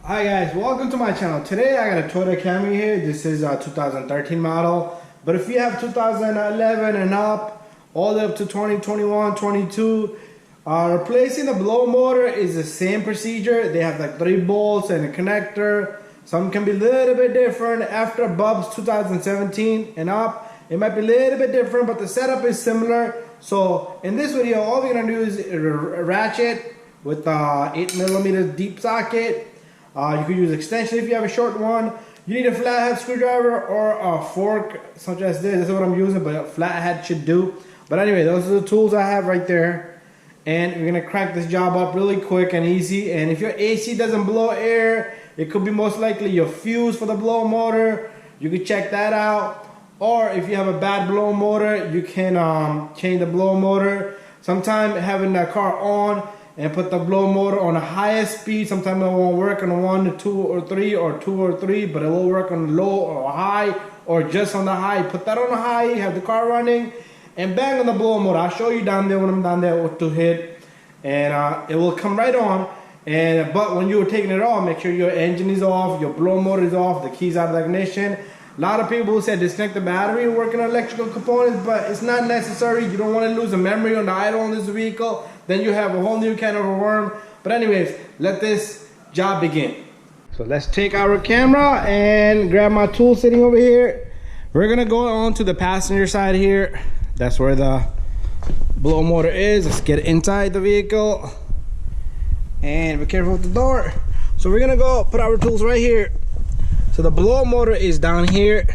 Hi guys, welcome to my channel. Today I got a Toyota Camry here. This is a 2013 model. But if you have 2011 and up, all the way up to 2021, 22, replacing the blow motor is the same procedure. They have like 3 bolts and a connector. Some can be a little bit different. After Bub's 2017 and up, it might be a little bit different, but the setup is similar. So in this video, all we're gonna do is ratchet with 8mm deep socket. You could use extension if you have a short one. You need a flathead screwdriver or a fork such as this. This is what I'm using, but a flathead should do. But anyway, those are the tools I have right there. And we're gonna crank this job up really quick and easy. And if your AC doesn't blow air, it could be most likely your fuse for the blow motor. You could check that out. Or if you have a bad blow motor, you can change the blow motor. Sometimes having that car on and put the blow motor on the highest speed, sometimes it won't work on 1, 2, or 3, or 2 or 3, but it will work on low or high, or just on the high. Put that on the high, have the car running, and bang on the blow motor. I'll show you down there when I'm down there what to hit, and it will come right on. And but when you're taking it off, make sure your engine is off, your blow motor is off, the keys out of the ignition. A lot of people say disconnect the battery and work on electrical components, but it's not necessary. You don't want to lose a memory on the idle on this vehicle. Then you have a whole new can of worm. But anyways, let this job begin. So let's take our camera and grab my tool sitting over here. We're gonna go on to the passenger side here. That's where the blow motor is. Let's get inside the vehicle. And be careful with the door. So we're gonna go put our tools right here. So the blow motor is down here.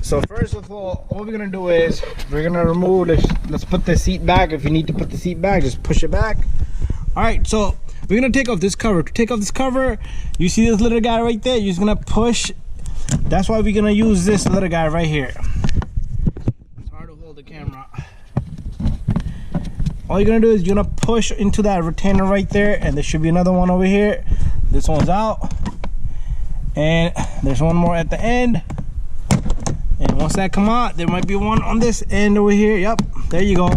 So first of all we're gonna do is we're gonna remove this. Let's put the seat back. If you need to put the seat back, just push it back. All right, so we're gonna take off this cover. To take off this cover, you see this little guy right there? You're just gonna push. That's why we're gonna use this little guy right here. It's hard to hold the camera. All you're gonna do is you're gonna push into that retainer right there, and there should be another one over here. This one's out. And there's one more at the end, and once that come out, there might be one on this end over here. Yep, there you go.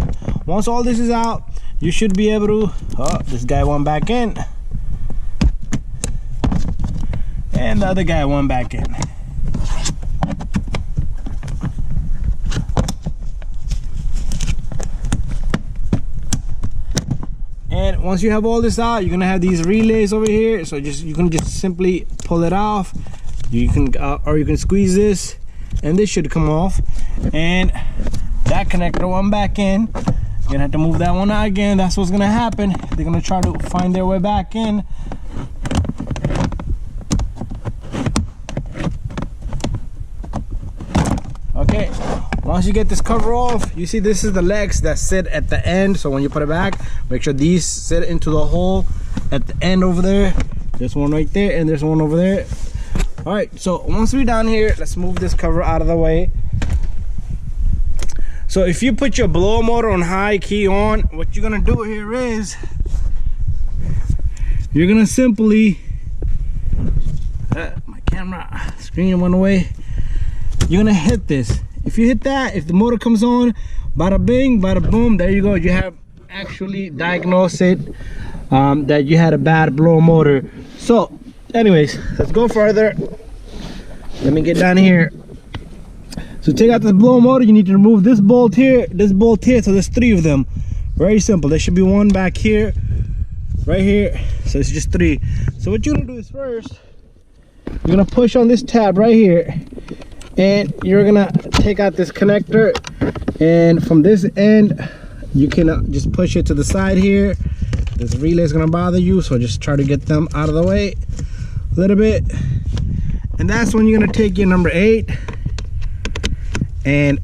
Once all this is out, you should be able to this guy went back in, and the other guy went back in. And once you have all this out, you're gonna have these relays over here. So you can just simply pull it off. You can or you can squeeze this, and this should come off. And that connector went back in. You're gonna have to move that one out again. That's what's gonna happen. They're gonna try to find their way back in. Okay. Once you get this cover off, you see this is the legs that sit at the end. So when you put it back, make sure these sit into the hole at the end over there. There's one right there, and there's one over there. All right, so once we're down here, let's move this cover out of the way. So if you put your blow motor on high key on, what you're gonna do here is you're gonna simply my camera screen went away. You're gonna hit this. If you hit that, if the motor comes on, bada bing, bada boom, there you go. You have actually diagnosed it that you had a bad blow motor. So anyways, let's go further. Let me get down here. So take out the blow motor. You need to remove this bolt here, this bolt here. So there's 3 of them. Very simple. There should be one back here, right here. So it's just 3. So what you're gonna do is first, you're gonna push on this tab right here, and you're gonna take out this connector, and from this end you can just push it to the side here. This relay is gonna bother you, so just try to get them out of the way a little bit. And that's when you're gonna take your number 8 and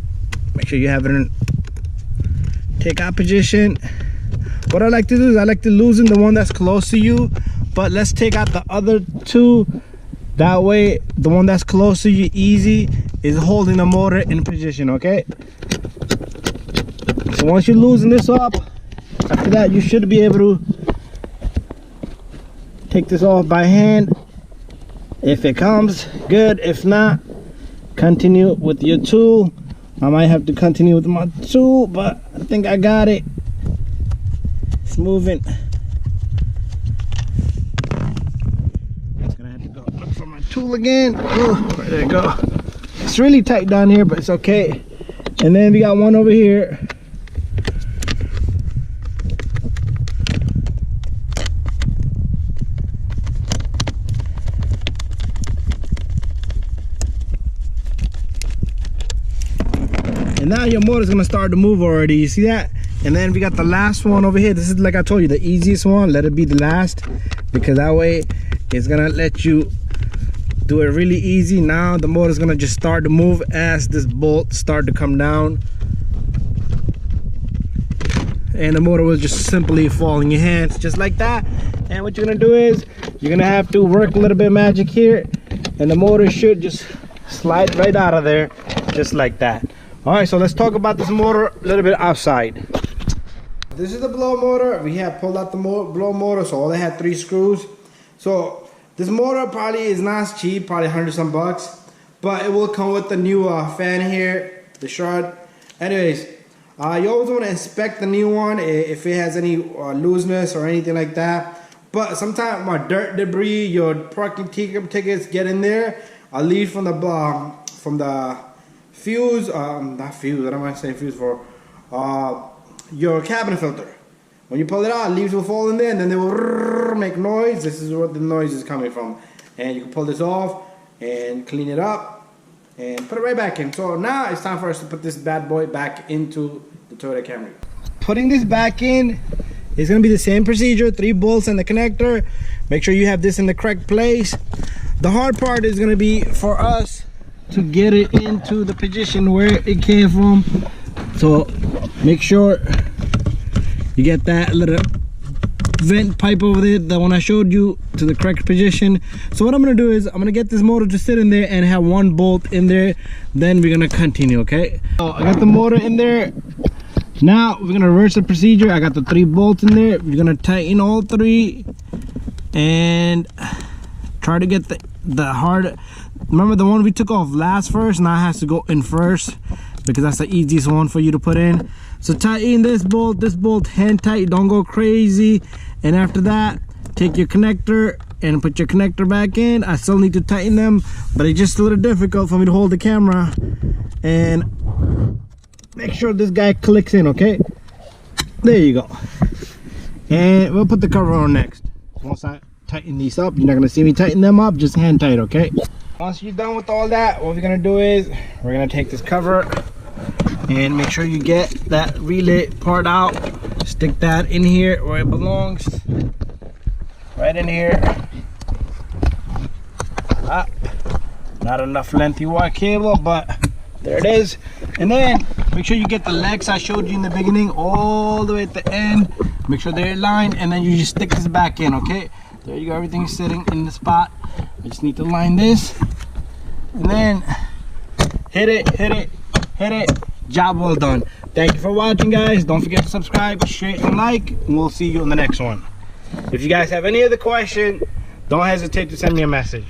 make sure you have it in take-out position. What I like to do is I like to loosen the one that's close to you, but let's take out the other 2. That way the one that's close to you easy is holding the motor in position. Okay, so once you loosen this up, after that you should be able to take this off by hand. If it comes, good. If not, continue with your tool. I might have to continue with my tool, but I think I got it. It's moving. tool again. Oh, there you go. It's really tight down here, but it's okay. And then we got one over here. And now your motor's gonna start to move already. You see that? And then we got the last one over here. This is, like I told you, the easiest one. Let it be the last, because that way it's gonna let you do it really easy. Now the motor's gonna just start to move as this bolt start to come down, and the motor will just simply fall in your hands just like that. And what you're gonna do is you're gonna have to work a little bit of magic here, and the motor should just slide right out of there just like that. All right, so let's talk about this motor a little bit outside. This is the blow motor. We have pulled out the blow motor, so all they had 3 screws. So this motor probably is not cheap, probably 100 some bucks, but it will come with the new fan here, the shroud. Anyways, you always want to inspect the new one if it has any looseness or anything like that. But sometimes my dirt debris, your parking tickets get in there. A lead from the fuse, not fuse, what am I saying fuse for? Your cabin filter. When you pull it out, leaves will fall in there, and then they will make noise. This is where the noise is coming from. And you can pull this off and clean it up and put it right back in. So now it's time for us to put this bad boy back into the Toyota Camry. Putting this back in is going to be the same procedure. 3 bolts and the connector. Make sure you have this in the correct place. The hard part is going to be for us to get it into the position where it came from. So make sure you get that little vent pipe over there, the one I showed you, to the correct position. So what I'm gonna do is I'm gonna get this motor to sit in there and have 1 bolt in there, then we're gonna continue. Okay, so I got the motor in there. Now we're gonna reverse the procedure. I got the 3 bolts in there. We're gonna tighten all 3 and try to get the hard. Remember the one we took off last first, now it has to go in first because that's the easiest one for you to put in. So tighten this bolt hand tight, don't go crazy. And after that, take your connector and put your connector back in. I still need to tighten them, but it's just a little difficult for me to hold the camera. And make sure this guy clicks in, okay? There you go. And we'll put the cover on next. Once I tighten these up, you're not gonna see me tighten them up, just hand tight, okay? Once you're done with all that, what we're gonna do is we're gonna take this cover and make sure you get that relay part out. Stick that in here where it belongs, right in here. Not enough lengthy wire cable, but there it is. And then make sure you get the legs I showed you in the beginning all the way at the end. Make sure they're aligned, and then you just stick this back in, okay? There you go, everything's sitting in the spot. I just need to line this and then hit it. Job well done. Thank you for watching, guys. Don't forget to subscribe, share, and like, and we'll see you in the next one. If you guys have any other question, don't hesitate to send me a message.